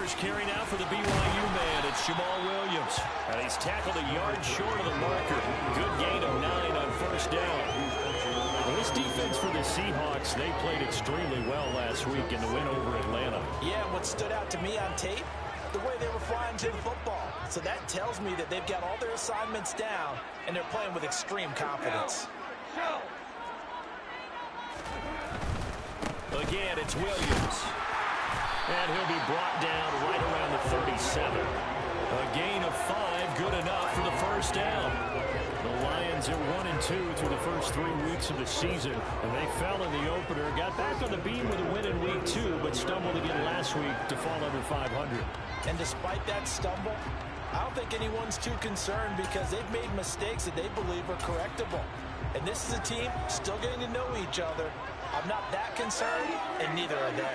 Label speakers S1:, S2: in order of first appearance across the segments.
S1: first carry now for the BYU man. It's Jamal Williams. And he's tackled a yard short of the marker. Good gain of 9 on first down. Well, this defense for the Seahawks, they played extremely well last week in the win over Atlanta.
S2: Yeah, and what stood out to me on tape, the way they were flying to the football. So that tells me that they've got all their assignments down, and they're playing with extreme confidence.
S1: Again, it's Williams. And he'll be brought down right around the 37. A gain of 5, good enough for the first down. The Lions are 1-2 through the first 3 weeks of the season, and they fell in the opener. Got back on the beam with a win in week 2, but stumbled again last week to fall under 500.
S2: And despite that stumble, I don't think anyone's too concerned because they've made mistakes that they believe are correctable. And this is a team still getting to know each other. I'm not that concerned, and neither are they.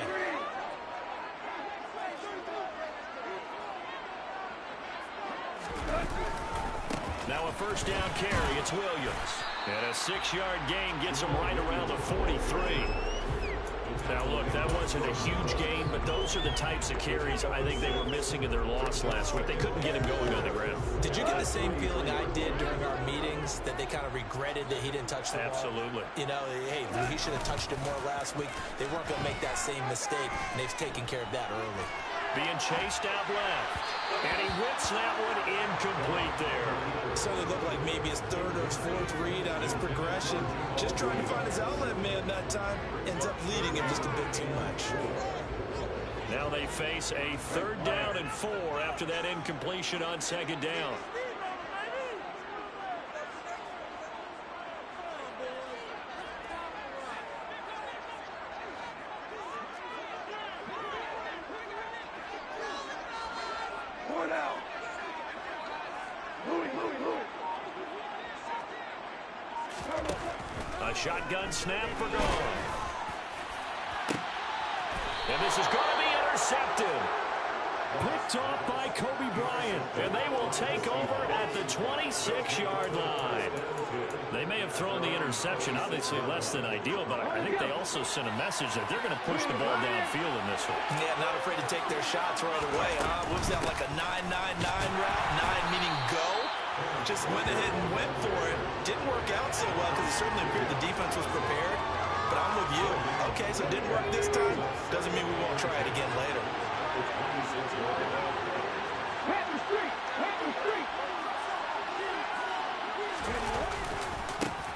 S1: Now a first down carry, it's Williams. And a 6-yard gain gets him right around the 43. Now, look, that wasn't a huge gain, but those are the types of carries I think they were missing in their loss last week. They couldn't get him going on the ground.
S2: Did you get the same feeling I did during our meetings, that they kind of regretted that he didn't touch the ball?
S1: Absolutely.
S2: You know, hey, he should have touched it more last week. They weren't going to make that same mistake, and they've taken care of that early.
S1: Being chased out left. And he whips that one incomplete there.
S2: So it looked like maybe his 3rd or his 4th read on his progression. Just trying to find his outlet man that time. Ends up leading him just a bit too much.
S1: Now they face a 3rd down and 4 after that incompletion on 2nd down. A shotgun snap for goal. And this is going to be intercepted. Picked off by Kobe Bryant. And they will take over at the 26-yard line. They may have thrown the interception, obviously less than ideal, but I think they also sent a message that they're going to push the ball downfield in this one.
S2: Yeah, not afraid to take their shots right away, huh? Whips out like a 9-9-9 route, 9 meaning go. Just went ahead and went for it. Didn't work out so well because it certainly appeared the defense was prepared. But I'm with you. Okay, so it didn't work this time. Doesn't mean we won't try it again later.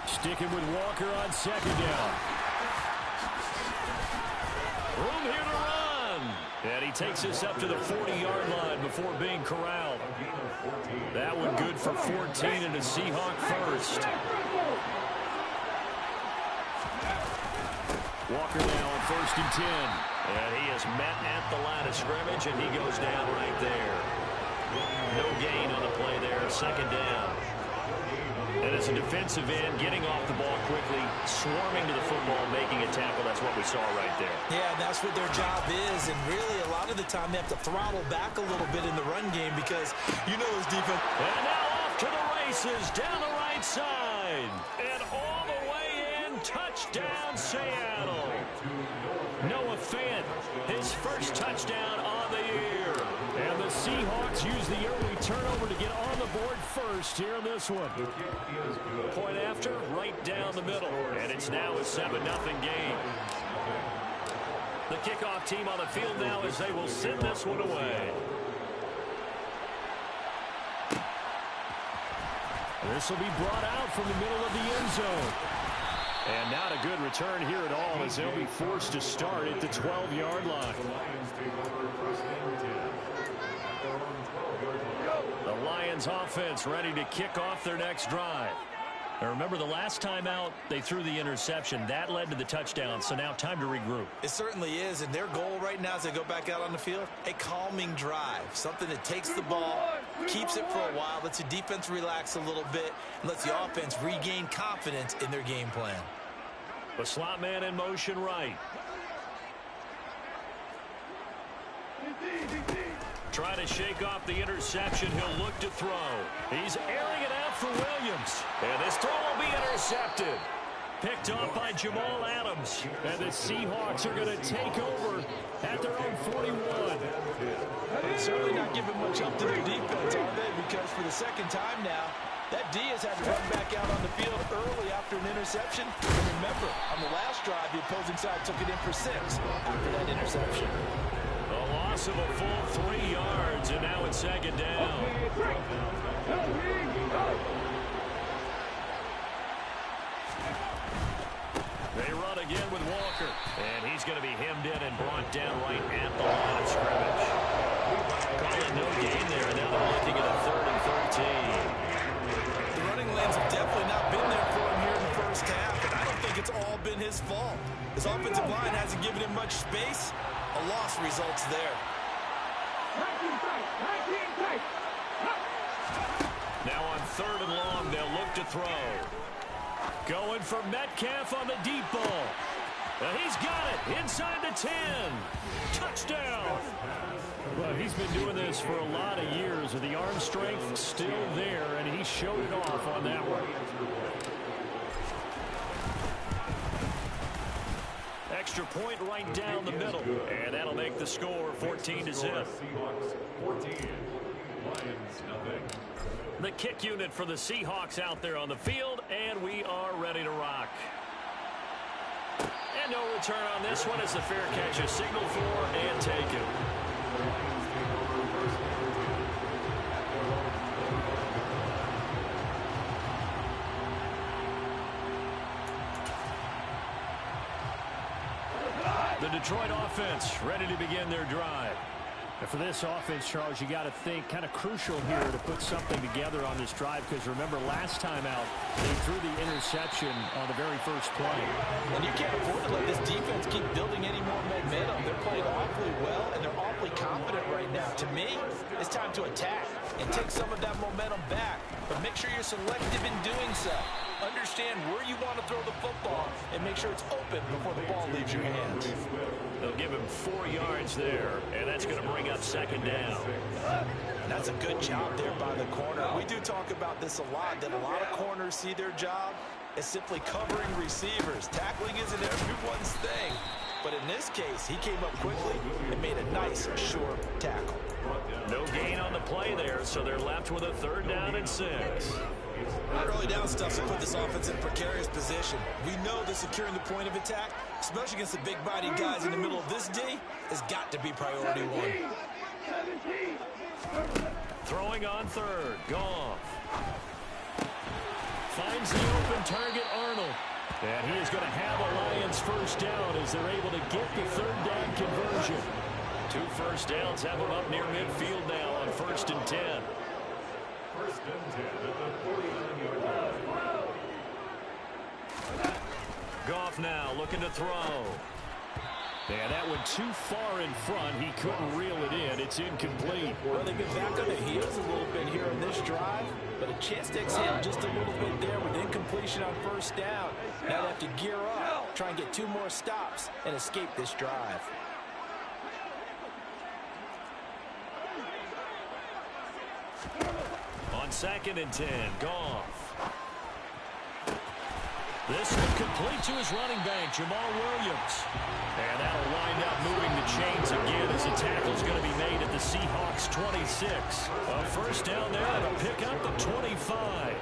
S1: Sticking with Walker on 2nd down. Room here to run. And he takes us up to the 40-yard line before being corralled. That one good for 14 and a Seahawk first. Walker now on 1st and 10. And he is met at the line of scrimmage, and he goes down right there. No gain on the play there, 2nd down. And as a defensive end, getting off the ball quickly, swarming to the football, making a tackle. That's what we saw right there.
S2: Yeah, and that's what their job is. And really, a lot of the time, they have to throttle back a little bit in the run game because you know this defense.
S1: And now off to the races down the right side. And all the way in, touchdown, Seattle. Noah Fant, his first touchdown on the year. And the Seahawks use the early turnover to get on the board first here in this one. Point after, right down the middle. And it's now a 7-0 game. The kickoff team on the field now as they will send this one away. This will be brought out from the middle of the end zone. And not a good return here at all as they'll be forced to start at the 12-yard line. The Lions offense ready to kick off their next drive. Now remember, the last time out, they threw the interception. That led to the touchdown, so now time to regroup.
S2: It certainly is, and their goal right now as they go back out on the field, a calming drive. Something that takes the ball, keeps it for a while, lets the defense relax a little bit, and lets the offense regain confidence in their game plan.
S1: The slot man in motion right. Try to shake off the interception. He'll look to throw. He's airing it out for Williams. And this throw will be intercepted. Picked off by Jamal Adams. And the Seahawks are going to take over at their own 41.
S2: They're certainly not giving much up to their defense, are they? Because for the second time now, that D has had to run back out on the field early after an interception. And remember, on the last drive, the opposing side took it in for 6 after that interception.
S1: A loss of a full 3 yards, and now it's second down. They run again with Walker. And he's going to be hemmed in and brought down right at the line of scrimmage. Calling no gain there, and now they're looking at a 3rd and 13.
S2: The running lanes have definitely not been there for him here in the first half, and I don't think it's all been his fault. His offensive line hasn't given him much space. A loss results there.
S1: Now on 3rd and long, they'll look to throw. Going for Metcalf on the deep ball. He's got it inside the 10. Touchdown. Well, he's been doing this for a lot of years, and the arm strength still there, and he showed it off on that one. Extra point right down the middle, and that'll make the score 14-0. The kick unit for the Seahawks out there on the field, and we are ready to rock. And no return on this one as the fair catch is signaled for and taken. The Detroit offense ready to begin their drive. And for this offense, Charles, you got to think kind of crucial here to put something together on this drive, because remember last time out they threw the interception on the very first play.
S2: And you can't afford to let this defense keep building any more momentum. They're playing awfully well, and they're awfully confident right now. To me, it's time to attack and take some of that momentum back, but make sure you're selective in doing so. Understand where you want to throw the football and make sure it's open before the ball leaves your hands.
S1: They'll give him 4 yards there, and that's going to bring up second down.
S2: And that's a good job there by the corner. We do talk about this a lot, that a lot of corners see their job as simply covering receivers. Tackling isn't everyone's thing. But in this case, he came up quickly and made a nice, short tackle.
S1: No gain on the play there, so they're left with a 3rd down and 6.
S2: That early down stuff to put this offense in a precarious position. We know that securing the point of attack, especially against the big-bodied guys in the middle of this D, has got to be priority 1.
S1: Throwing on 3rd. Goff. Finds the open target, Arnold. And he is going to have a Lions first down as they're able to get the 3rd down conversion. 2 first downs have them up near midfield now on 1st and 10. 1st and 10 at the 49-yard line. Goff now looking to throw. And that went too far in front. He couldn't reel it in. It's incomplete.
S2: Well, they've been back on the heels a little bit here on this drive, but a chance to exhale just a little bit there with incompletion on 1st down. Now they have to gear up, try and get 2 more stops, and escape this drive.
S1: On 2nd and 10, Goff. This one complete to his running back, Jamal Williams. And that'll wind up moving the chains again as the tackle's going to be made at the Seahawks 26. A first down there and a pick up of 25.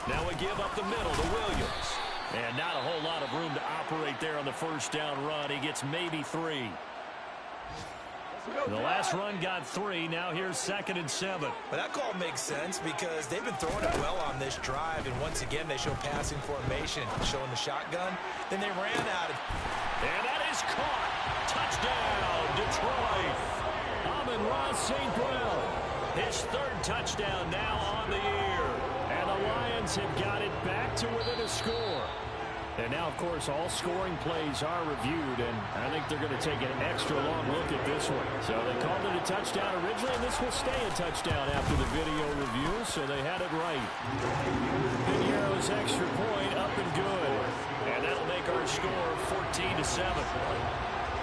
S1: Now we give up the middle to Williams. And not a whole lot of room to operate there on the first down run. He gets maybe 3. The last run got 3. Now here's 2nd and 7.
S2: But that call makes sense because they've been throwing it well on this drive. And once again, they show passing formation, showing the shotgun. Then they ran out of.
S1: And that is caught. Touchdown, Detroit. Amon-Ra St. Brown. His 3rd touchdown now on the year. And the Lions have got it back to within a score. And now, of course, all scoring plays are reviewed, and I think they're going to take an extra long look at this one. So they called it a touchdown originally, and this will stay a touchdown after the video review, so they had it right. Pinheiro's extra point up and good. And that'll make our score 14-7.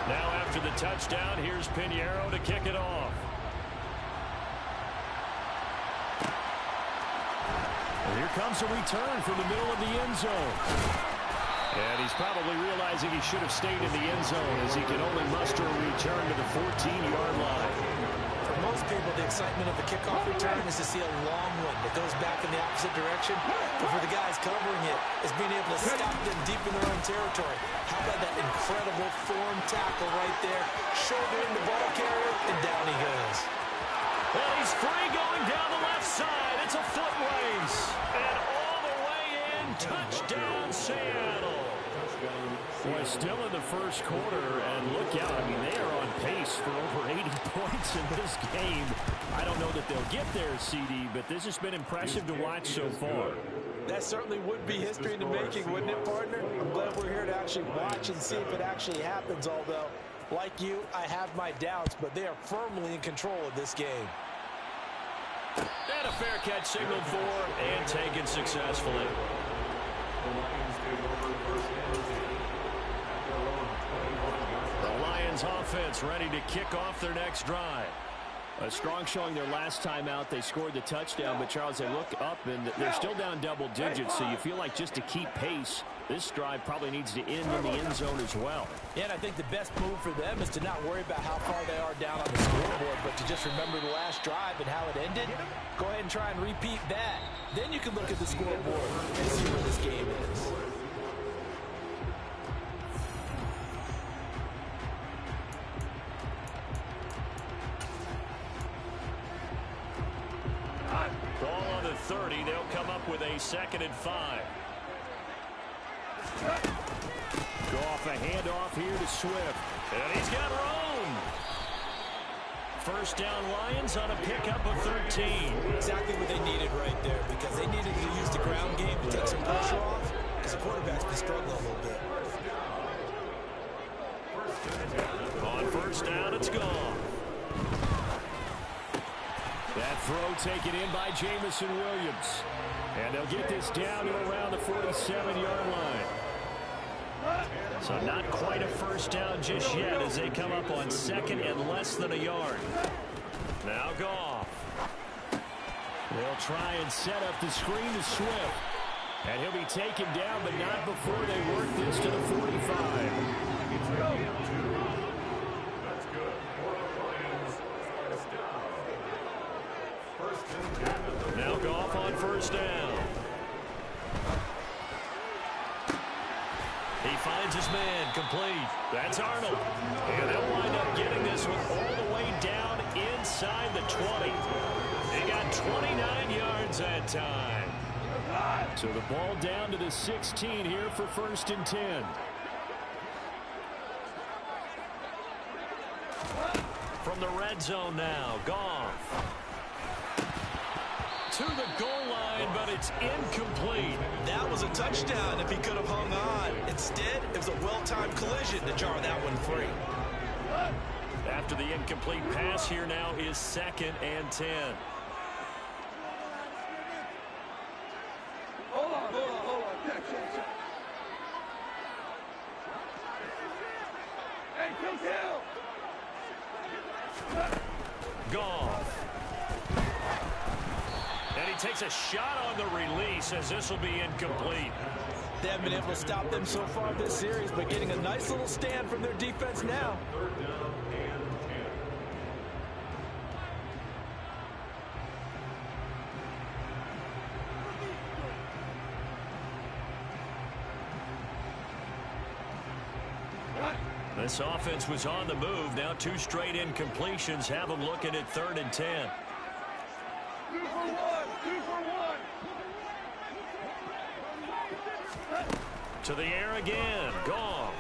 S1: Now after the touchdown, here's Pinheiro to kick it off. And here comes a return from the middle of the end zone. And he's probably realizing he should have stayed in the end zone as he can only muster a return to the 14-yard line.
S2: For most people, the excitement of the kickoff return is to see a long one that goes back in the opposite direction. But for the guys covering it, it's being able to stop them deep in their own territory. How about that incredible form tackle right there? Shouldering the ball carrier, and down he goes.
S1: Well, he's free going down the left side. It's a foot race. And all the way in, touchdown Seattle. Boy, still in the first quarter, and look out. I mean, they are on pace for over 80 points in this game. I don't know that they'll get there, CD, but this has been impressive to watch so far.
S2: That certainly would be history in the making, wouldn't it, partner? I'm glad we're here to actually watch and see if it actually happens, although, like you, I have my doubts, but they are firmly in control of this game.
S1: And a fair catch signaled for and taken successfully. The Lions offense ready to kick off their next drive. A strong showing their last time out. They scored the touchdown, but Charles, they look up and they're still down double digits, so you feel like just to keep pace, this drive probably needs to end in the end zone as well.
S2: Yeah, and I think the best move for them is to not worry about how far they are down on the scoreboard, but to just remember the last drive and how it ended. Go ahead and try and repeat that. Then you can look at the scoreboard and see where this game is.
S1: Ball on the 30. They'll come up with a 2nd and 5. Go off a handoff here to Swift. And he's got room. First down Lions on a pickup of 13.
S2: Exactly what they needed right there, because they needed to use the ground game to take some pressure off, because the quarterback's been struggling a little bit.
S1: On first down, it's gone. That throw taken in by Jamison Williams. And they'll get this down to around the 47-yard line. So not quite a first down just yet as they come up on 2nd and less than a yard. Now Goff. They'll try and set up the screen to Swift. And he'll be taken down, but not before they work this to the 45. Now Goff on first down. He finds his man complete. That's Arnold. And they'll wind up getting this one all the way down inside the 20. They got 29 yards that time. So the ball down to the 16 here for 1st and 10. From the red zone now, Goff. To the goal line, but it's incomplete.
S2: That was a touchdown if he could have hung on. Instead, it was a well-timed collision to jar that one free.
S1: After the incomplete pass, here now is 2nd and 10.
S3: Hold on. Hey, kill.
S1: Goff. And he takes a shot on the release as this will be incomplete.
S2: They haven't been able to stop them so far this series, but getting a nice little stand from their defense now.
S1: This offense was on the move. Now 2 straight incompletions have them looking at 3rd and 10.
S3: 2 for 1.
S1: To the air again. Goff.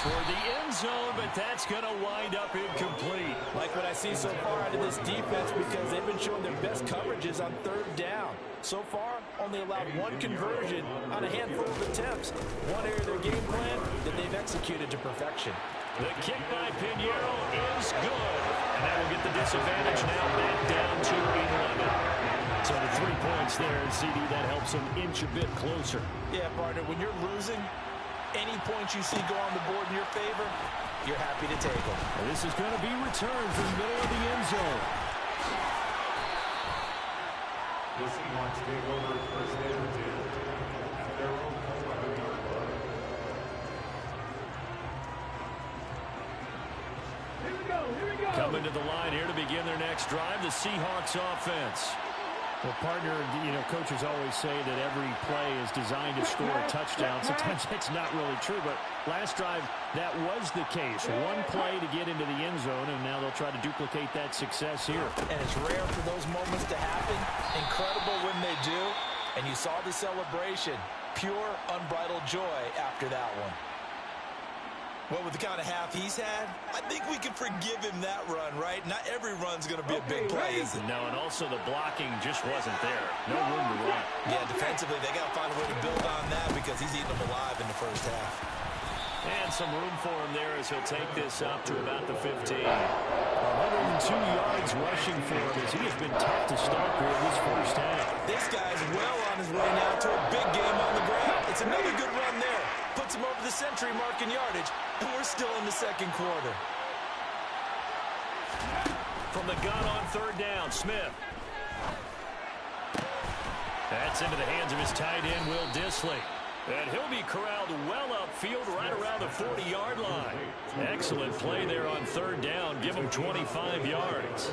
S1: Toward the end zone, but that's going to wind up incomplete.
S2: Like what I see so far out of this defense, because they've been showing their best coverages on 3rd down. So far, only allowed 1 conversion on a handful of attempts. One area of their game plan that they've executed to perfection.
S1: The kick by Pinheiro is good. And that will get the disadvantage now back down to 11. So the 3 points there, and CD, that helps them inch a bit closer.
S2: Yeah, partner, when you're losing, any points you see go on the board in your favor, you're happy to take them.
S1: And this is going to be returned from the middle of the end zone.
S4: The Seahawks take over first and 10 at their own 11-yard line.
S3: Here we go, here we go.
S1: Coming to the line here to begin their next drive, the Seahawks offense.
S5: Well, partner, coaches always say that every play is designed to score a touchdown. Sometimes that's not really true, but last drive, that was the case. One play to get into the end zone, and now they'll try to duplicate that success here.
S2: And it's rare for those moments to happen. Incredible when they do. And you saw the celebration. Pure, unbridled joy after that one. Well, with the kind of half he's had, I think we can forgive him that run, right? Not every run's going to be a big play, is it?
S1: No, and also the blocking just wasn't there. No room to run.
S2: Yeah, defensively, they got to find a way to build on that because he's eating them alive in the first half.
S1: And some room for him there as he'll take this up to about the 15.
S5: 102 yards rushing for him as he has been tough to stop here in this first half.
S2: This guy's well on his way now to a big game on the ground. It's another good run there. Puts him over the century mark in yardage, and we're still in the second quarter.
S1: From the gun on third down, Smith. That's into the hands of his tight end, Will Dissly. And he'll be corralled well upfield right around the 40-yard line. Excellent play there on third down. Give him 25 yards.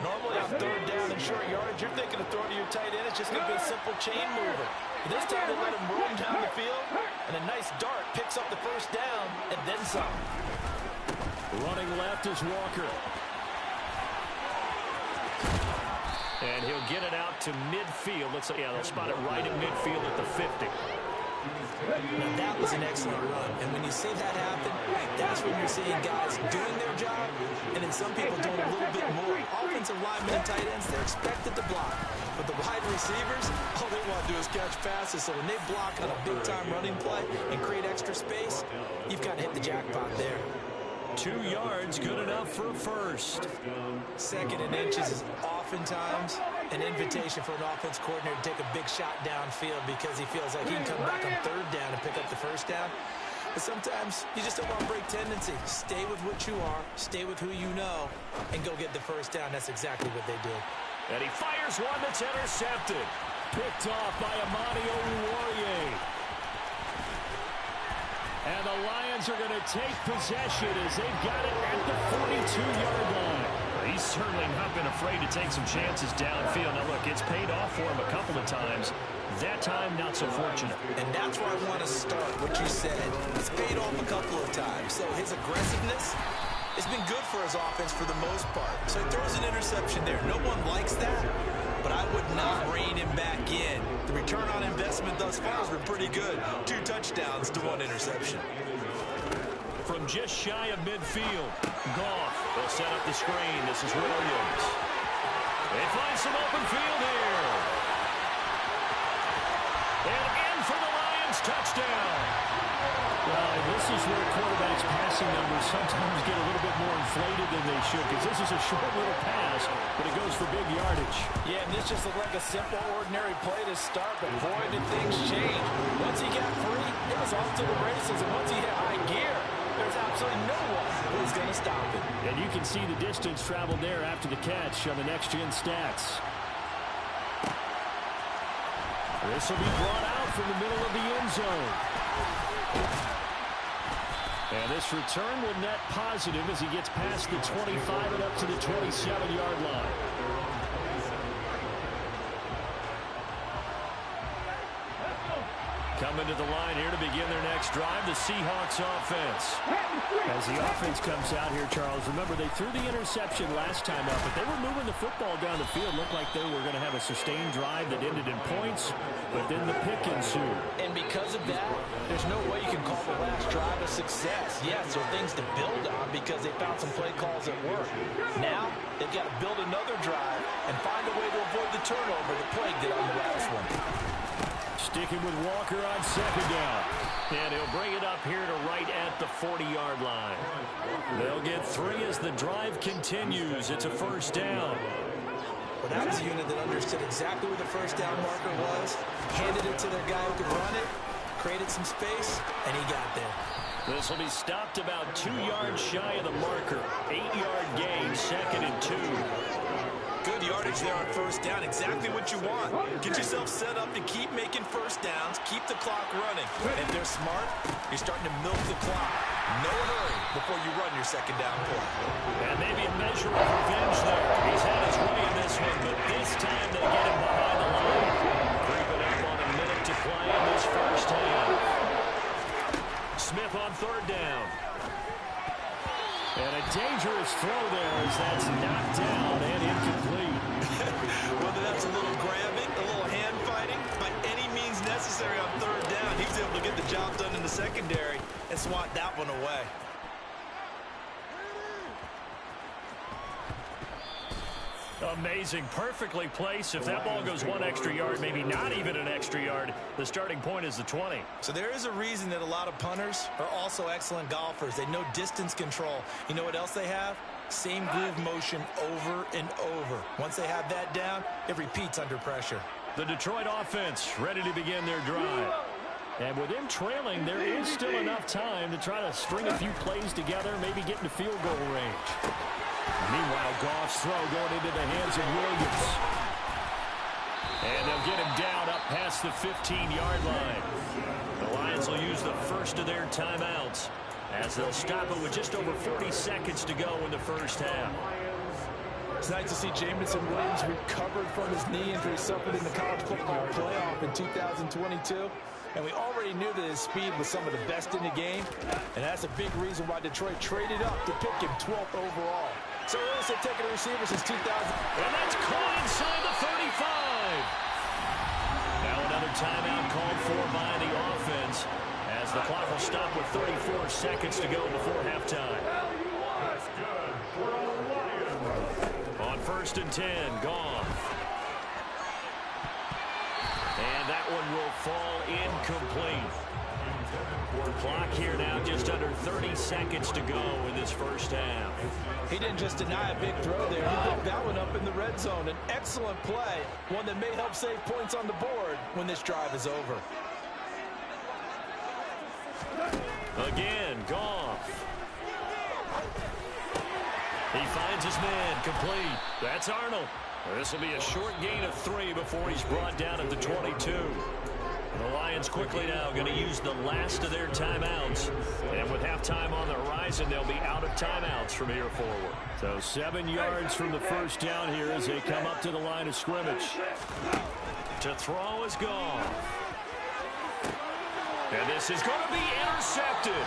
S2: Normally on third down and short yardage, you're thinking of throwing to your tight end. It's just going to be a simple chain mover. But this time they let him roam down the field, and a nice dart picks up the first down, and then some.
S1: Running left is Walker. And he'll get it out to midfield. Let's say, yeah, they'll spot it right at midfield at the 50.
S2: Now that was an excellent run, and when you see that happen, that's when you're seeing guys doing their job, and then some people doing a little bit more. Offensive linemen and tight ends, they're expected to block, but the wide receivers, all they want to do is catch passes. So when they block on a big-time running play and create extra space, you've got to hit the jackpot there.
S1: 2 yards, good enough for a first.
S2: Second and inches is oftentimes an invitation for an offense coordinator to take a big shot downfield because he feels like he can come back on third down and pick up the first down. But sometimes you just don't want to break tendency. Stay with what you are, stay with who you know, and go get the first down. That's exactly what they did.
S1: And he fires one that's intercepted. Picked off by Amani Oruwariye. And the Lions are going to take possession as they've got it at the 42-yard line. He's certainly not been afraid to take some chances downfield. Now, look, it's paid off for him a couple of times. That time, not so fortunate.
S2: And that's where I want to start, what you said. It's paid off a couple of times. So his aggressiveness has been good for his offense for the most part. So he throws an interception there. No one likes that, but I would not rein him back in. The return on investment thus far has been pretty good. 2 touchdowns to 1 interception.
S1: From just shy of midfield, Goff will set up the screen. This is Williams. They find some open field here. And in for the Lions, touchdown.
S5: Well, this is where quarterbacks' passing numbers sometimes get a little bit more inflated than they should because this is a short little pass, but it goes for big yardage.
S2: Yeah, and this just looked like a simple, ordinary play to start, but boy, did things change. Once he got free, it was off to the races, and once he hit high gear, there's absolutely no one who's going to stop him.
S5: And you can see the distance traveled there after the catch on the next-gen stats. This will be brought out from the middle of the end zone. And this return will net positive as he gets past the 25 and up to the 27-yard line.
S1: Coming to the line here to begin their next drive, the Seahawks offense.
S5: As the offense comes out here, Charles, remember they threw the interception last time out, but they were moving the football down the field. Looked like they were going to have a sustained drive that ended in points, but then the pick ensued.
S2: And because of that, there's no way you can call the last drive a success. Yes, there are things to build on because they found some play calls that work. Now, they've got to build another drive and find a way to avoid the turnover that plagued it on the last one.
S1: Sticking with Walker on second down. And he'll bring it up here to right at the 40-yard line. They'll get 3 as the drive continues. It's a first down.
S2: Well, that was a unit that understood exactly where the first down marker was, handed it to their guy who could run it, created some space, and he got there.
S1: This will be stopped about 2 yards shy of the marker. 8-yard gain, 2nd and 2.
S2: Good Good yardage there on first down. Exactly what you want. Get yourself set up to keep making first downs, keep the clock running. And if they're smart, you're starting to milk the clock. No hurry before you run your second down play.
S1: And maybe a measure of revenge there. He's had his way in this one, but this time they get him behind the line. Creeping up on a minute to play in this first half. Smith on third down.
S5: And a dangerous throw there as that's knocked down and incomplete.
S2: Whether that's a little grabbing, a little hand fighting, by any means necessary on third down, he was able to get the job done in the secondary and swat that one away.
S1: Amazing. Perfectly placed. If that ball goes one extra yard, maybe not even an extra yard, the starting point is the 20.
S2: So there is a reason that a lot of punters are also excellent golfers. They know distance control. You know what else they have? Same groove motion over and over. Once they have that down, it repeats under pressure.
S1: The Detroit offense ready to begin their drive.
S5: And with him trailing, there is still enough time to try to string a few plays together, maybe get into field goal range. Meanwhile, Goff's throw going into the hands of Williams. And they'll get him down up past the 15-yard line. The Lions will use the first of their timeouts as they'll stop it with just over 40 seconds to go in the first half.
S2: It's nice to see Jamison Williams recovered from his knee injury suffered in the college football playoff in 2022. And we already knew that his speed was some of the best in the game. And that's a big reason why Detroit traded up to pick him 12th overall. So Willis had taken a receiver since 2000.
S1: And that's caught inside the 35. Now another timeout called for by the offense as the clock will stop with 34 seconds to go before halftime.
S4: That's good for the Lions.
S1: On first and 10, Goff. And that one will fall incomplete. Clock here now, just under 30 seconds to go in this first half.
S2: He didn't just deny a big throw there. He picked that one up in the red zone. An excellent play, one that may help save points on the board when this drive is over.
S1: Again, Goff. He finds his man, complete. That's Arnold. This will be a short gain of 3 before he's brought down at the 22. The Lions quickly now going to use the last of their timeouts. And with halftime on the horizon, they'll be out of timeouts from here forward.
S5: So 7 yards from the first down here as they come up to the line of scrimmage.
S1: To throw is Goff. And this is going to be intercepted.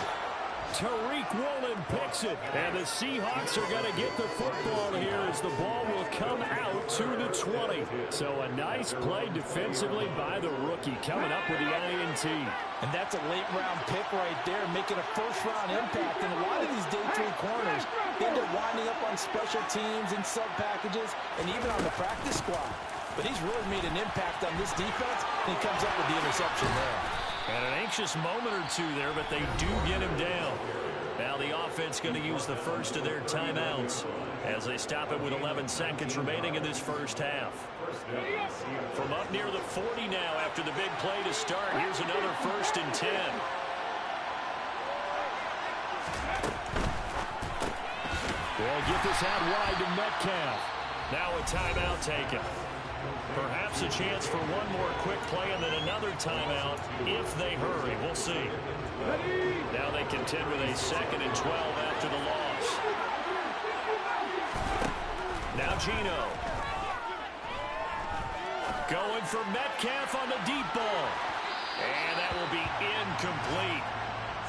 S5: Tariq Woolen picks it, and the Seahawks are going to get the football here as the ball will come out to the 20. So a nice play defensively by the rookie coming up with the INT.
S2: And that's a late-round pick right there, making a first-round impact. And a lot of these day 3 corners end up winding up on special teams and sub-packages and even on the practice squad. But he's really made an impact on this defense, and he comes up with the interception there.
S1: And an anxious moment or two there, but they do get him down. Now the offense going to use the first of their timeouts as they stop it with 11 seconds remaining in this first half. From up near the 40 now after the big play to start, here's another first and 10.
S5: They'll get this out wide to Metcalf.
S1: Now a timeout taken. Perhaps a chance for one more quick play and then another timeout if they hurry. We'll see. Now they contend with a 2nd and 12 after the loss. Now Geno. Going for Metcalf on the deep ball. And that will be incomplete.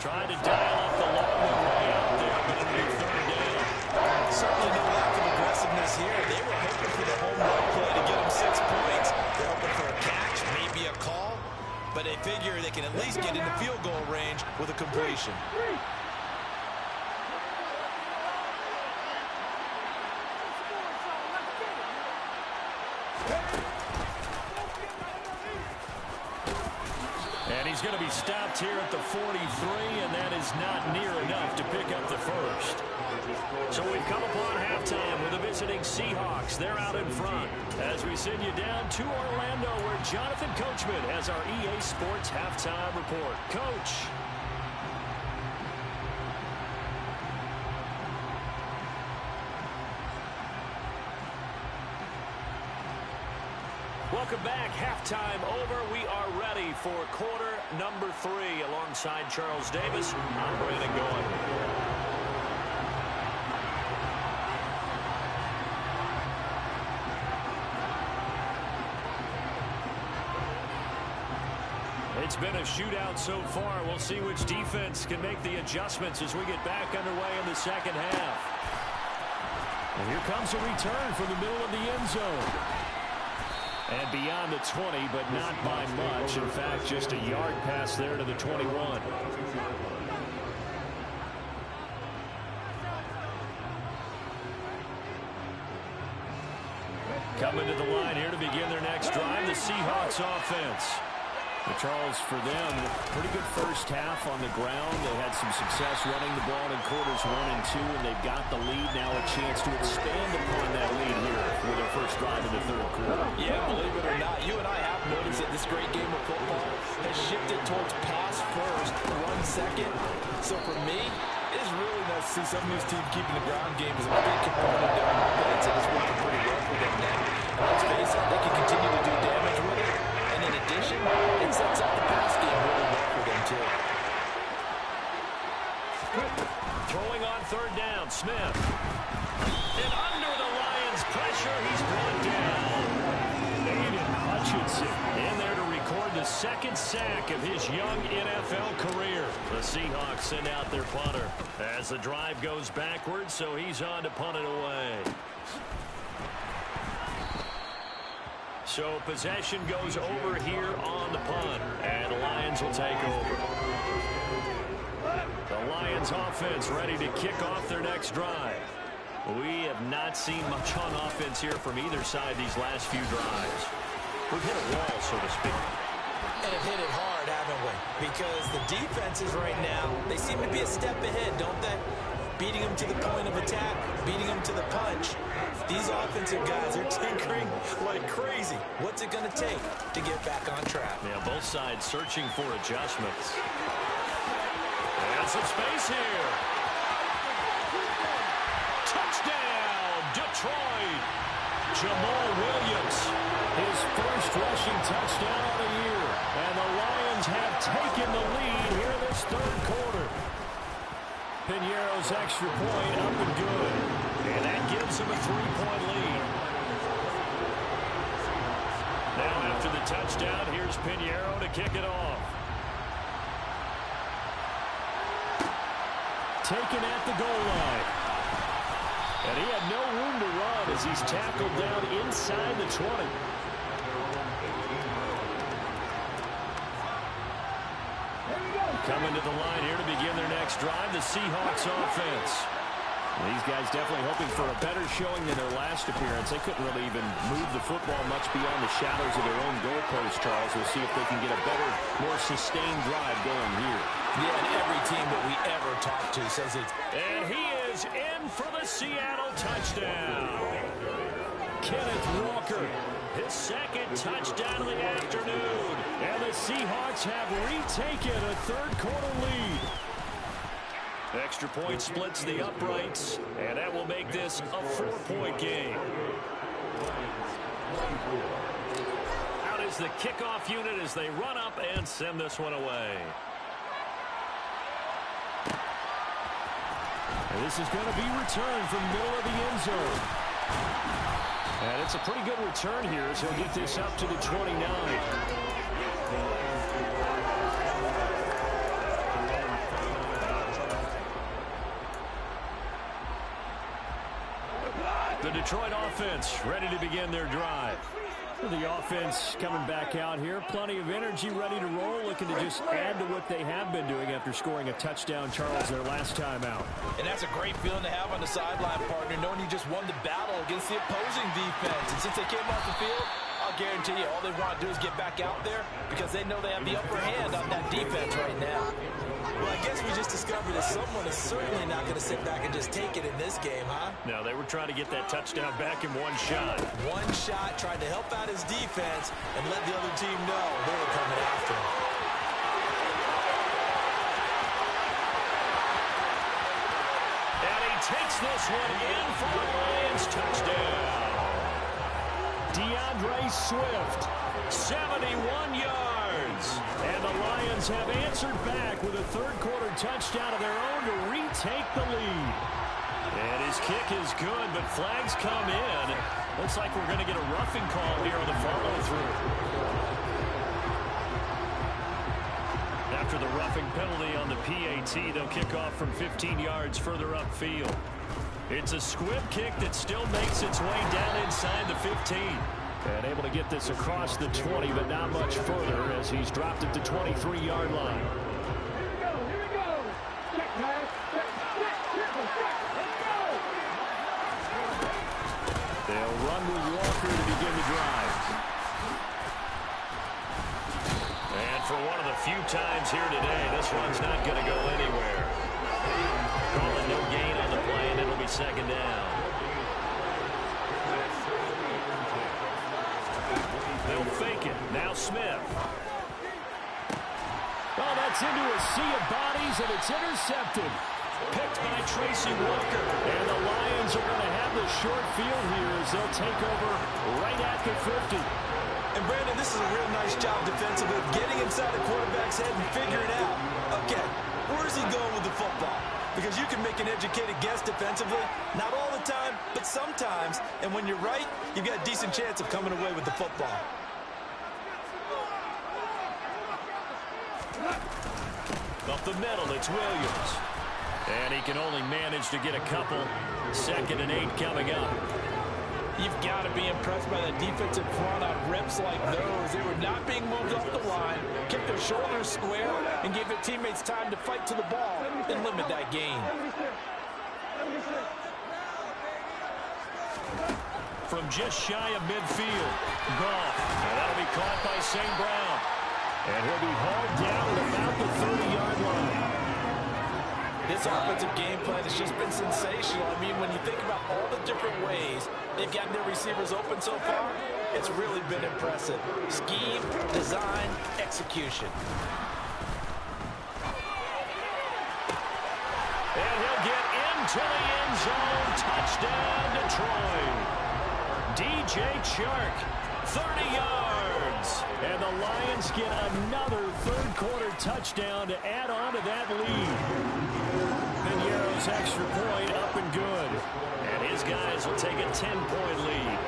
S1: Trying to dial up the long way out there, but it'll be 3rd down.
S2: Certainly no lack of aggressiveness here. They were hoping for the home run play to get them 6 points. They're hoping for a catch, maybe a call, but they figure they can at least get into field goal range with a completion.
S1: And he's going to be stopped here at the 43, and that is not near enough to pick up the first. So we've come upon halftime with the visiting Seahawks. They're out in front as we send you down to Orlando where Jonathan Coachman has our EA Sports halftime report. Coach. Welcome back. Halftime over. We are ready for quarter number 3. Alongside Charles Davis, I'm Brandon Goin. It's been a shootout so far. We'll see which defense can make the adjustments as we get back underway in the second half. And here comes a return from the middle of the end zone. And beyond the 20, but not by much. In fact, just a yard pass there to the 21. Coming to the line here to begin their next drive, the Seahawks offense. But Charles, for them, pretty good first half on the ground. They had some success running the ball in quarters 1 and 2, and they've got the lead now, a chance to expand upon that lead here with their first drive in the third quarter.
S2: Yeah, believe it or not, you and I have noticed that this great game of football has shifted towards pass first, run second. So for me, it is really nice to see some of these teams keeping the ground game as a big component of their offense, and it's working pretty well for them now. And let's face it, they can continue to do damage with it. In addition, it sets up the pass game really well for them, too.
S1: Throwing on third down, Smith. And under the Lions' pressure, he's brought down. Aiden Hutchinson in there to record the second sack of his young NFL career. The Seahawks send out their punter as the drive goes backwards, so he's on to punt it away. So possession goes over here on the punt, and the Lions will take over. The Lions offense ready to kick off their next drive. We have not seen much on offense here from either side these last few drives. We've hit a wall, so to speak.
S2: And have hit it hard, haven't we? Because the defenses right now, they seem to be a step ahead, don't they? Beating them to the point of attack, beating them to the punch. These offensive guys are tinkering like crazy. What's it going to take to get back on track?
S1: Yeah, both sides searching for adjustments. And some space here. Touchdown, Detroit. Jamal Williams, his first rushing touchdown of the year. And the Lions have taken the lead here this third quarter. Piñeiro's extra point up and good. And that gives him a 3-point lead. Now after the touchdown, here's Piñeiro to kick it off. Taken at the goal line. And he had no room to run as he's tackled down inside the 20. Coming to the line here to begin their next drive, the Seahawks offense. These guys definitely hoping for a better showing than their last appearance. They couldn't really even move the football much beyond the shadows of their own goalpost, Charles. We'll see if they can get a better, more sustained drive going here.
S2: Yeah, and every team that we ever talk to says it's...
S1: And he is in for the Seattle touchdown. Kenneth Walker, his second touchdown of the afternoon. And the Seahawks have retaken a third-quarter lead. Extra point splits the uprights, and that will make this a 4-point game. Out is the kickoff unit as they run up and send this one away. And this is going to be returned from the middle of the end zone. And it's a pretty good return here as he'll get this up to the 29. The Detroit offense ready to begin their drive. The offense coming back out here. Plenty of energy, ready to roll, looking to just add to what they have been doing after scoring a touchdown, Charles, their last time out.
S2: And that's a great feeling to have on the sideline, partner, knowing you just won the battle against the opposing defense. And since they came off the field, I'll guarantee you all they want to do is get back out there because they know they have the upper hand on that defense right now. Well, I guess we just discovered that someone is certainly not going to sit back and just take it in this game, huh?
S1: No, they were trying to get that touchdown back in one shot.
S2: One shot, tried to help out his defense and let the other team know they were coming after him. And he takes this one in for the Lions touchdown.
S1: DeAndre Swift, 71 yards. And the Lions have answered back with a third-quarter touchdown of their own to retake the lead. And his kick is good, but flags come in. Looks like we're going to get a roughing call here on the follow-through. After the roughing penalty on the PAT, they'll kick off from 15 yards further upfield. It's a squib kick that still makes its way down inside the 15. And able to get this across the 20, but not much further as he's dropped it to 23-yard line.
S3: Here we go, here we go. Check pass, check, triple, check, let's go.
S1: They'll run with Walker to begin the drive. And for one of the few times here today, this one's not going to go anywhere. Call it no gain on the play, and it'll be second down. They'll fake it. Now Smith. Oh, that's into a sea of bodies, and it's intercepted. Picked by Tracy Walker. And the Lions are going to have the short field here as they'll take over right at the 50.
S2: And Brandon, this is a real nice job defensively of getting inside the quarterback's head and figuring out, okay, where's he going with the football? Because you can make an educated guess defensively. Not all the time, but sometimes. And when you're right, you've got a decent chance of coming away with the football.
S1: Up the middle, it's Williams. And he can only manage to get a couple. 2nd and 8 coming up.
S2: You've got to be impressed by the defensive front on reps like those. They were not being moved off the line, kept their shoulders square, and gave their teammates time to fight to the ball and limit that gain.
S1: From just shy of midfield, Goff. And that'll be caught by St. Brown. And he'll be hauled down at about the 30-yard line.
S2: This offensive game plan has just been sensational. I mean, when you think about all the different ways they've gotten their receivers open so far, it's really been impressive. Scheme, design, execution.
S1: And he'll get into the end zone. Touchdown, Detroit. DJ Chark, 30 yards. And the Lions get another third-quarter touchdown to add on to that lead. Piñeiro's extra point up and good. And his guys will take a 10-point lead.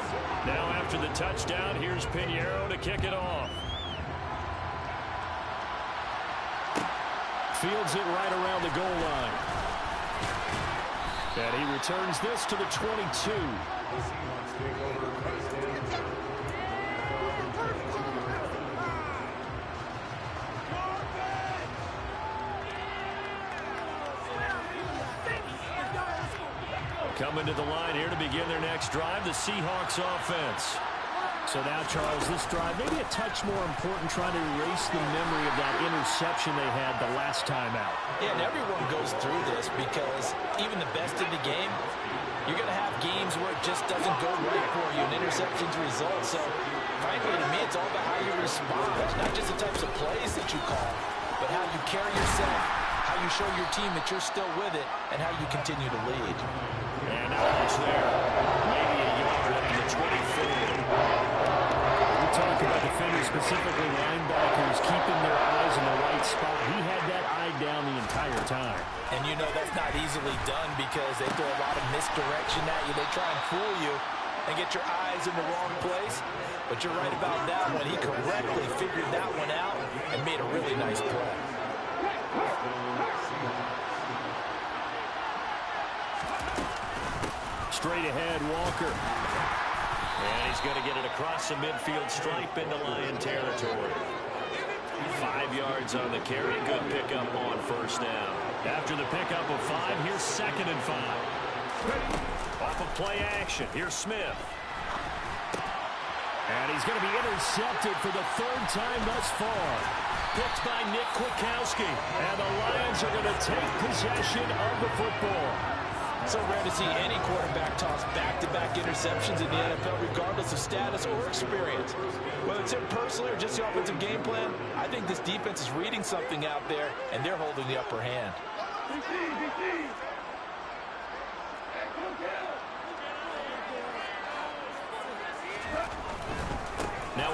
S1: Now after the touchdown, here's Piñeiro to kick it off. Fields it right around the goal line. And he returns this to the 22. Coming to the line here to begin their next drive, the Seahawks offense. So now, Charles, this drive maybe a touch more important, trying to erase the memory of that interception they had the last time out.
S2: Yeah, and everyone goes through this because even the best in the game, you're going to have games where it just doesn't go right for you, and interceptions result. So, frankly, to me, it's all about how you respond. Not just the types of plays that you call, but how you carry yourself, how you show your team that you're still with it, and how you continue to lead.
S1: And now it's there. Maybe a yard up to the 24.
S5: We talk about defenders, specifically linebackers, keeping their eyes in the right spot. He had that eye down the entire time.
S2: And you know that's not easily done because they throw a lot of misdirection at you. They try and fool you and get your eyes in the wrong place. But you're right about that one. He correctly figured that one out and made a really nice play.
S1: Straight ahead, Walker. And he's going to get it across the midfield stripe into Lion territory. 5 yards on the carry. Good pickup on first down. After the pickup of 5, here's 2nd and 5. Off of play action. Here's Smith. And he's going to be intercepted for the 3rd time thus far. Picked by Nick Kwiatkowski. And the Lions are going to take possession of the football.
S2: So rare to see any quarterback toss back-to-back interceptions in the NFL, regardless of status or experience. Whether it's him personally or just the offensive game plan, I think this defense is reading something out there, and they're holding the upper hand.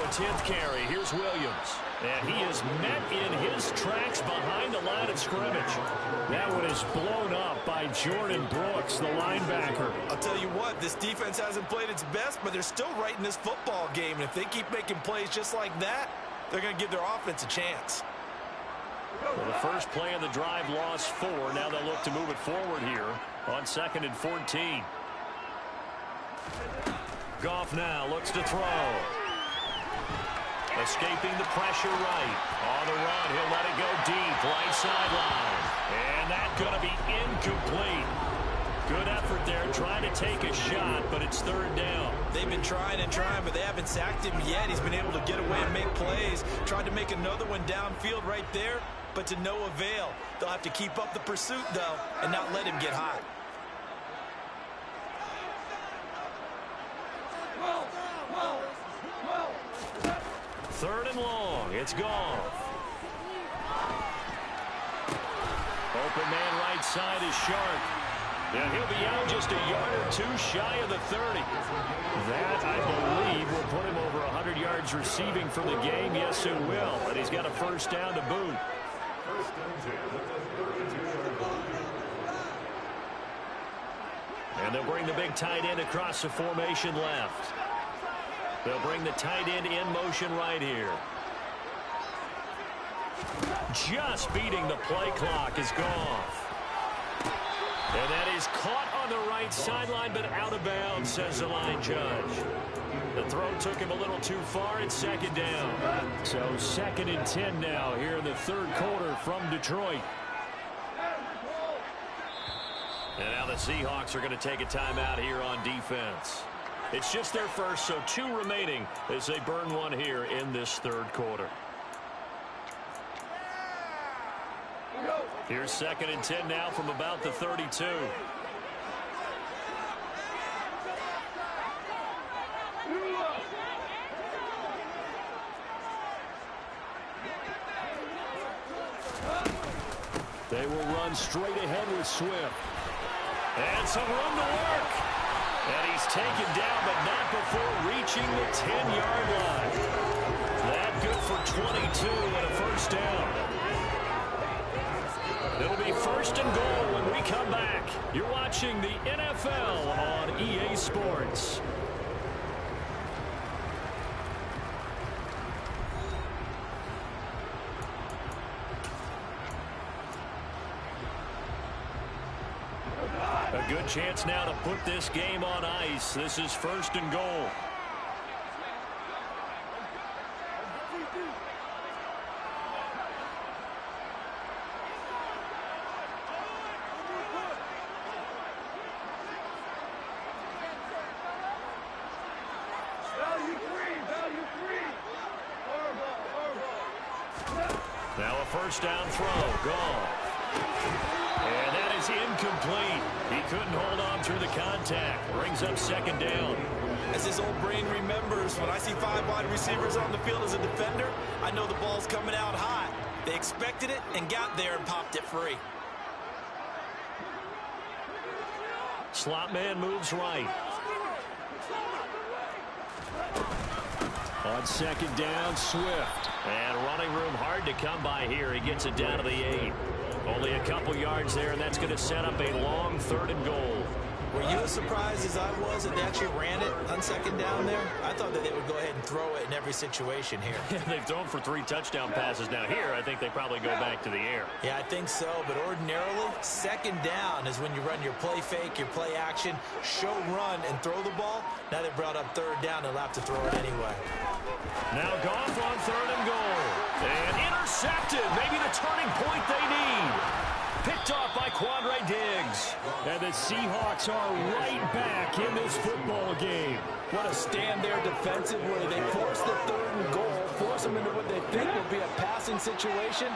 S1: a 10th carry. Here's Williams. And he is met in his tracks behind the line of scrimmage.
S5: That one is blown up by Jordan Brooks, the linebacker.
S2: I'll tell you what, this defense hasn't played its best, but they're still right in this football game. And if they keep making plays just like that, they're going to give their offense a chance.
S1: Well, the first play of the drive lost 4. Now they'll look to move it forward here on 2nd and 14. Goff now looks to throw. Escaping the pressure right. On the run, he'll let it go deep. Right sideline. And that's going to be incomplete. Good effort there, trying to take a shot, but it's 3rd down.
S2: They've been trying and trying, but they haven't sacked him yet. He's been able to get away and make plays. Tried to make another one downfield right there, but to no avail. They'll have to keep up the pursuit, though, and not let him get hot.
S1: Third and long. It's gone. Open man right side is Sharp. And he'll be out just a yard or 2 shy of the 30.
S5: That, I believe, will put him over 100 yards receiving for the game. Yes, it will. And he's got a first down to boot.
S4: First and 10 at the 32-yard line.
S1: And they'll bring the big tight end across the formation left. They'll bring the tight end in motion right here. Just beating the play clock is Goff. And that is caught on the right sideline, but out of bounds, says the line judge. The throw took him a little too far. It's 2nd down.
S5: So 2nd and 10 now here in the 3rd quarter from Detroit.
S1: And now the Seahawks are going to take a timeout here on defense. It's just their first, so 2 remaining as they burn one here in this 3rd quarter. Here's 2nd and 10 now from about the 32.
S5: They will run straight ahead with Swift.
S1: And some room to work. And he's taken down, but not before reaching the 10-yard line. That good for 22 and a first down. It'll be 1st and goal when we come back. You're watching the NFL on EA Sports. A good chance now to put this game on ice. This is 1st and goal. Now a first down throw. Gone. And that is incomplete. He couldn't hold on through the contact. Brings up 2nd down.
S2: As his old brain remembers, when I see 5 wide receivers on the field as a defender, I know the ball's coming out hot. They expected it and got there and popped it free.
S1: Slot man moves right.
S5: On 2nd down, Swift.
S1: And running room hard to come by here. He gets it down to the 8. Only a couple yards there, and that's going to set up a long 3rd and goal.
S2: Were you as surprised as I was that they actually ran it on 2nd down there? I thought that they would go ahead and throw it in every situation here.
S1: They've thrown for 3 touchdown passes. Now here, I think they probably go back to the air.
S2: Yeah, I think so, but ordinarily, 2nd down is when you run your play fake, your play action, show run, and throw the ball. Now they brought up 3rd down, they'll have to throw it anyway.
S1: Now Goff on 3rd and goal. And intercepted. Maybe the turning point they need. Picked off by Quandre Diggs.
S5: And the Seahawks are right back in this football game.
S6: What a stand there defensively. They force the 3rd and goal, force them into what they think will be a passing situation,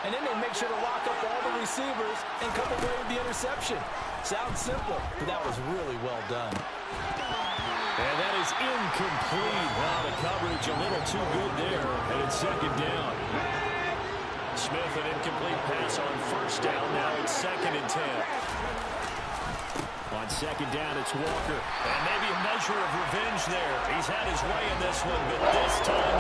S6: and then they make sure to lock up all the receivers and come away with the interception. Sounds simple, but that was really well done.
S5: And that is incomplete. Wow, the coverage a little too good there, and it's 2nd down.
S1: Smith, an incomplete pass on 1st down. Now it's 2nd and 10.
S5: On 2nd down, it's Walker.
S1: And maybe a measure of revenge there. He's had his way in this one, but this time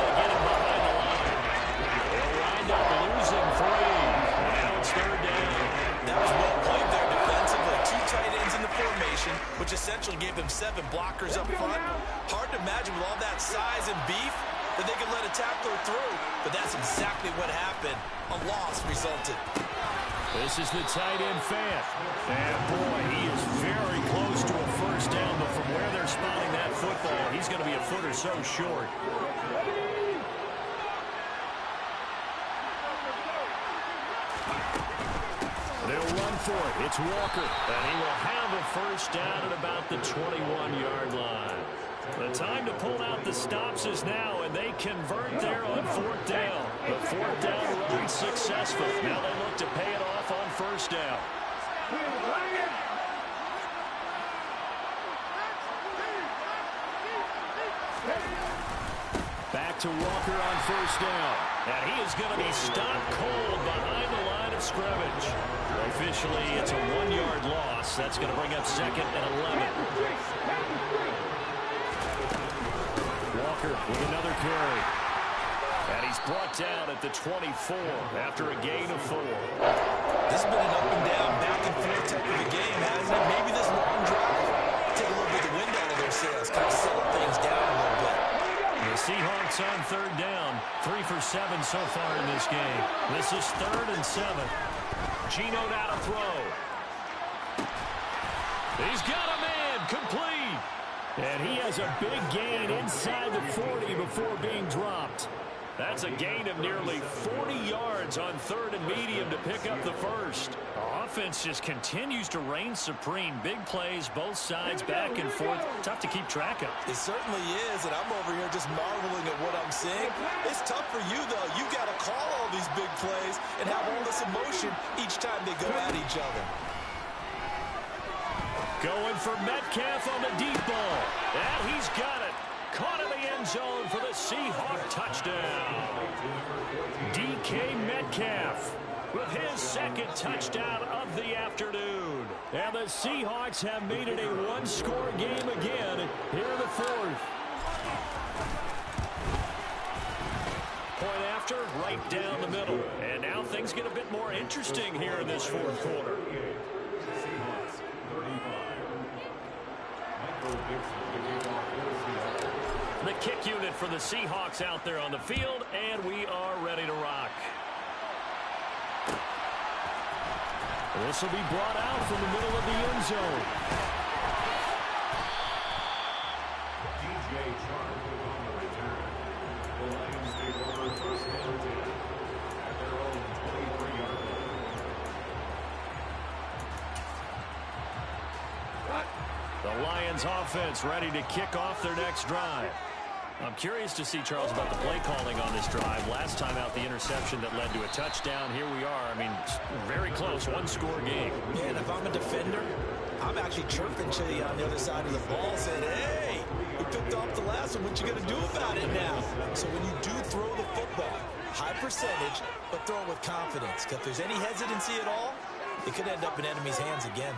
S2: them 7 blockers up front. Hard to imagine with all that size and beef that they could let a tackler through. But that's exactly what happened. A loss resulted.
S5: This is the tight end Fant. And boy, he is very close to a first down, but from where they're spotting that football, he's going to be a foot or so short. They'll run for it. It's Walker, and he will have a first down at about the 21-yard line. The time to pull out the stops is now, and they convert there on 4th down. The 4th down run successful. Now they look to pay it off on first down. Back to Walker on first down. And he is going to be stopped cold behind the line of scrimmage. Officially, it's a 1-yard loss. That's going to bring up 2nd and 11. Walker with another carry. And he's brought down at the 24 after a gain of 4.
S2: This has been an up and down, back and forth type of a game, hasn't it? Maybe this long drive, take a little bit of the wind out of their sails, kind of settle things down a little bit.
S5: The Seahawks on 3rd down, 3 for 7 so far in this game. This is 3rd and 7. Geno down to throw. He's got a man, complete. And he has a big gain inside the 40 before being dropped. That's a gain of nearly 40 yards on 3rd and medium to pick up the first. The offense just continues to reign supreme. Big plays, both sides, back and forth. Tough to keep track of.
S2: It certainly is, and I'm over here just marveling at what I'm seeing. It's tough for you, though. You got to call all these big plays and have all this emotion each time they go at each other.
S5: Going for Metcalf on the deep ball. And he's got it. Caught in the end zone for the Seahawk touchdown. DK Metcalf with his 2nd touchdown of the afternoon. And the Seahawks have made it a 1-score game again here in the 4th. Point after, right down the middle. And now things get a bit more interesting here in this 4th quarter. The kick unit for the Seahawks out there on the field, and we are ready to rock. This will be brought out from the middle of the end zone.
S4: DJ Chark on the return. The Lions take over 1st and 10 at their own 23-yard line.
S5: The Lions offense ready to kick off their next drive. I'm curious to see, Charles, about the play calling on this drive. Last time out, the interception that led to a touchdown. Here we are. I mean, very close, 1-score game.
S2: Yeah, and if I'm a defender, I'm actually chirping to you on the other side of the ball, saying, hey, you picked off the last one. What you going to do about it now? So when you do throw the football, high percentage, but throw it with confidence. Because if there's any hesitancy at all, it could end up in enemy's hands again.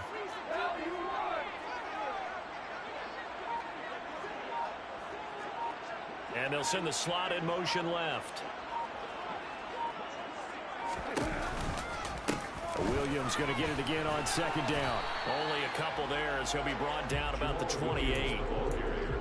S5: And they'll send the slot in motion left. Williams going to get it again on 2nd down. Only a couple there as he'll be brought down about the 28.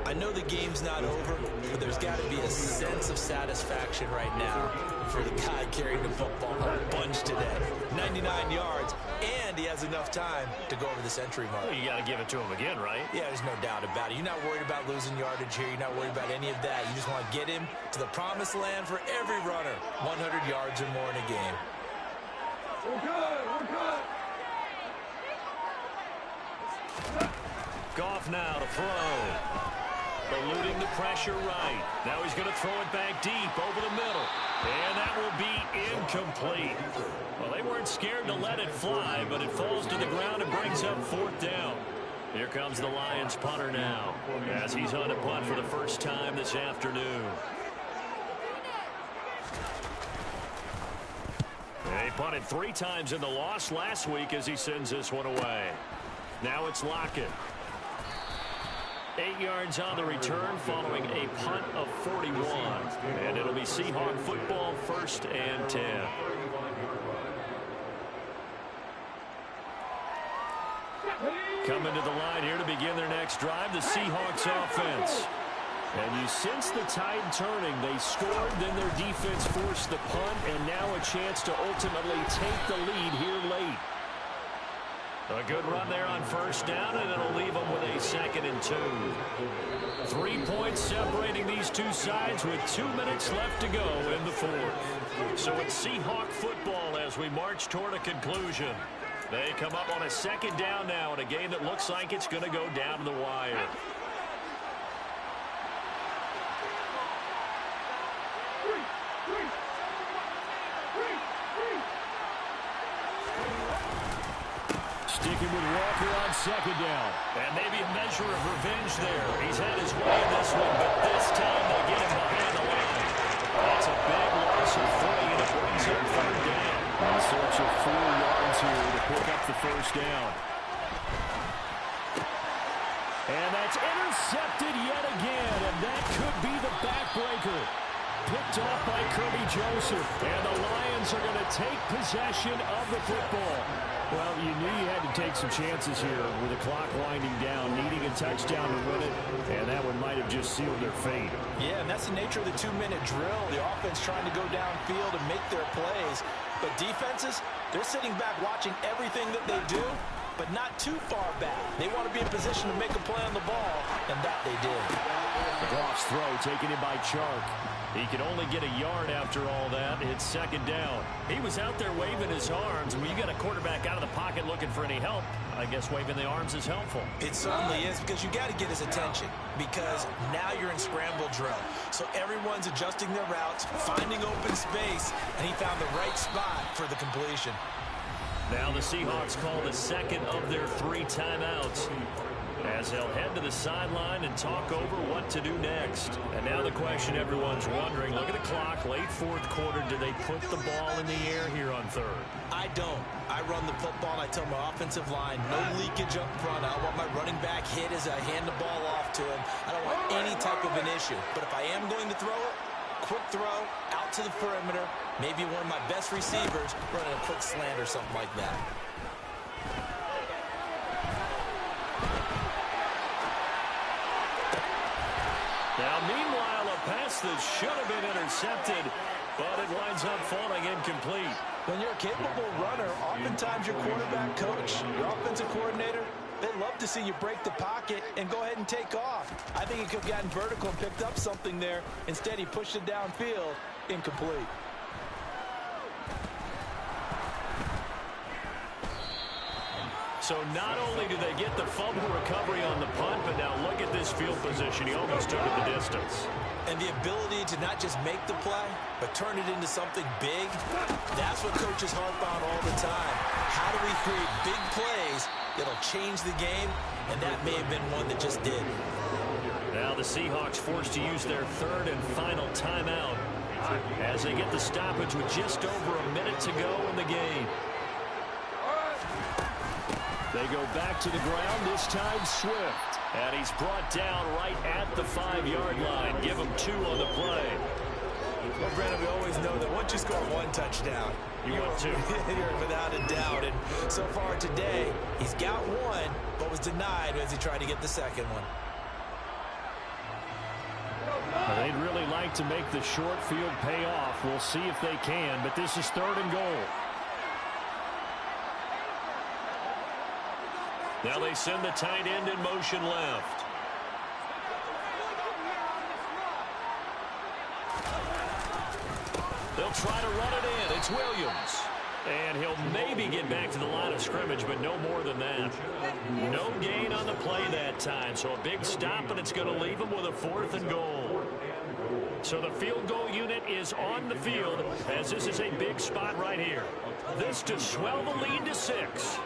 S2: I know the game's not over, but there's got to be a sense of satisfaction right now for the guy carrying the football a bunch today. 99 yards, and he has enough time to go over the century mark.
S5: Well, you got to give it to him again, right?
S2: Yeah, there's no doubt about it. You're not worried about losing yardage here. You're not worried about any of that. You just want to get him to the promised land for every runner. 100 yards or more in a game.
S3: We're good. We're good.
S5: Goff now to throw. Eluding the pressure right. Now he's going to throw it back deep over the middle. And that will be incomplete. Well, they weren't scared to let it fly, but it falls to the ground and brings up 4th down. Here comes the Lions punter now, as he's on a punt for the first time this afternoon. He punted 3 times in the loss last week as he sends this one away. Now it's Lockett. 8 yards on the return following a punt of 41. And it'll be Seahawk football, 1st and 10.
S3: Please.
S1: Coming to the line here to begin their next drive, the Seahawks offense. And you sense the tide turning. They scored, then their defense forced the punt, and now a chance to ultimately take the lead here late. A good run there on first down, and it'll leave them with a 2nd and 2. 3 points separating these two sides with 2 minutes left to go in the fourth. So it's Seahawk football as we march toward a conclusion. They come up on a 2nd down now in a game that looks like it's going to go down to the wire.
S5: Sticking with Walker on 2nd down.
S1: And maybe a measure of revenge there. He's had his way in this one, but this time they get him behind the line. That's a big loss of 3, and it brings up 3rd down.
S5: In search of 4 yards here to pick up the first down. And that's intercepted yet again, and that could be the backbreaker. Picked off by Kirby Joseph, and the Lions are going to take possession of the football. Well, you knew you had to take some chances here with the clock winding down, needing a touchdown to win it, and that one might have just sealed their fate.
S6: Yeah, and that's the nature of the 2-minute drill. The offense trying to go downfield and make their plays. But defenses, they're sitting back watching everything that they do, but not too far back. They want to be in position to make a play on the ball, and that they did.
S5: The Goff's throw taken in by Chark.
S1: He can only get a yard after all that. It's 2nd down. He was out there waving his arms. When you got a quarterback out of the pocket looking for any help, I guess waving the arms is helpful.
S2: It certainly is, because you got to get his attention, because now you're in scramble drill. So everyone's adjusting their routes, finding open space, and he found the right spot for the completion.
S1: Now the Seahawks call the 2nd of their 3 timeouts, as they'll head to the sideline and talk over what to do next. And now the question everyone's wondering, look at the clock, late 4th quarter, do they put the ball in the air here on 3rd?
S2: I don't. I run the football, and I tell my offensive line, no leakage up front. I don't want my running back hit as I hand the ball off to him. I don't want any type of an issue. But if I am going to throw it, quick throw, out to the perimeter, maybe one of my best receivers running a quick slant or something like that.
S1: Now, meanwhile, a pass that should have been intercepted, but it winds up falling incomplete.
S6: When you're a capable runner, oftentimes your quarterback coach, your offensive coordinator, they love to see you break the pocket and go ahead and take off. I think he could have gotten vertical and picked up something there. Instead, he pushed it downfield, incomplete.
S1: So not only do they get the fumble recovery on the punt, but now look at this field position. He almost took it the distance.
S2: And the ability to not just make the play, but turn it into something big, that's what coaches harp on all the time. How do we create big plays that'll change the game? And that may have been one that just did.
S1: Now the Seahawks forced to use their 3rd and final timeout as they get the stoppage with just over a minute to go in the game.
S5: They go back to the ground, this time Swift.
S1: And he's brought down right at the 5-yard line. Give him 2 on the play.
S2: Well, Brandon, we always know that once you score 1 touchdown,
S1: You want 2.
S2: You're without a doubt. And so far today, he's got 1, but was denied as he tried to get the 2nd one.
S5: Well, they'd really like to make the short field pay off. We'll see if they can, but this is 3rd and goal.
S1: Now they send the tight end in motion left. They'll try to run it in. It's Williams. And he'll maybe get back to the line of scrimmage, but no more than that. No gain on the play that time. So a big stop, and it's going to leave him with a 4th and goal. So the field goal unit is on the field, as this is a big spot right here. This to swell the lead to 6.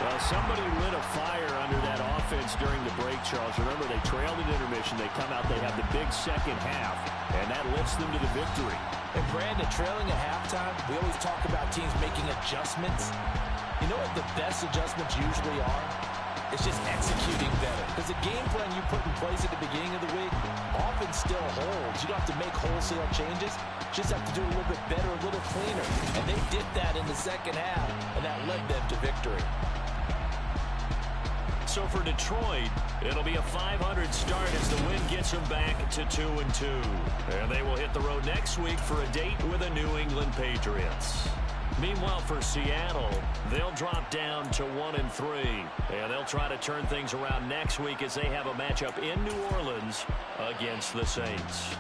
S5: Well, somebody lit a fire under that offense during the break, Charles. Remember, they trailed at intermission. They come out, they have the big second half, and that lifts them to the victory.
S6: And Brandon, trailing at halftime, we always talk about teams making adjustments. You know what the best adjustments usually are? It's just executing better. Because the game plan you put in place at the beginning of the week often still holds. You don't have to make wholesale changes. just have to do a little bit better, a little cleaner. And they did that in the second half, and that led them to victory.
S1: So for Detroit, it'll be a 500 start as the win gets them back to 2-2. And they will hit the road next week for a date with the New England Patriots. Meanwhile, for Seattle, they'll drop down to 1-3. And they'll try to turn things around next week as they have a matchup in New Orleans against the Saints.